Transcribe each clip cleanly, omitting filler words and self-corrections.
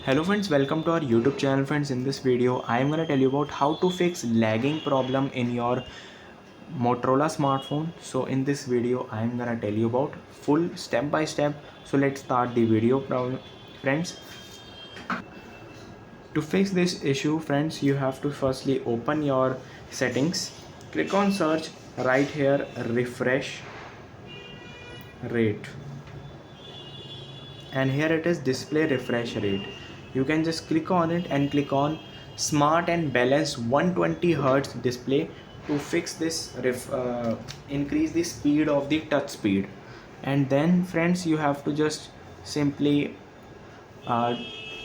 Hello friends, welcome to our YouTube channel. Friends, in this video I am going to tell you about how to fix lagging problem in your Motorola smartphone. So in this video I am going to tell you about full step by step. So let's start the video friends. To fix this issue friends, you have to firstly open your settings, click on search, right here refresh rate, and here it is display refresh rate. You can just click on it and click on smart and balanced 120 hertz display to fix this increase the speed of the touch speed. And then friends, you have to just simply uh,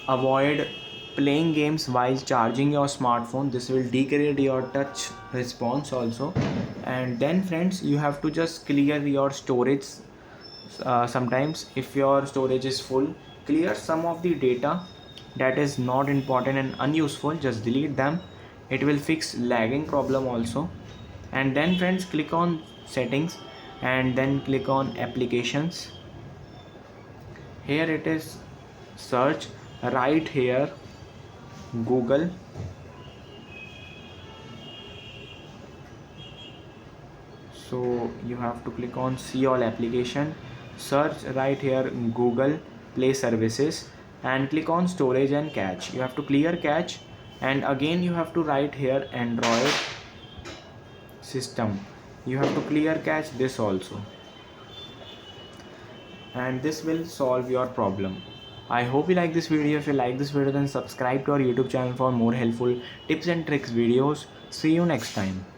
avoid playing games while charging your smartphone. This will degrade your touch response also. And then friends, you have to just clear your storage. Sometimes if your storage is full, clear some of the data that is not important and unuseful, just delete them. It will fix lagging problem also. And then friends, click on settings and then click on applications. Here it is search, right here Google. So you have to click on see all application, search right here Google Play Services, and click on storage and cache. You have to clear cache, and again you have to write here Android system. You have to clear cache this also, and this will solve your problem. I hope you like this video. If you like this video, then subscribe to our YouTube channel for more helpful tips and tricks videos. See you next time.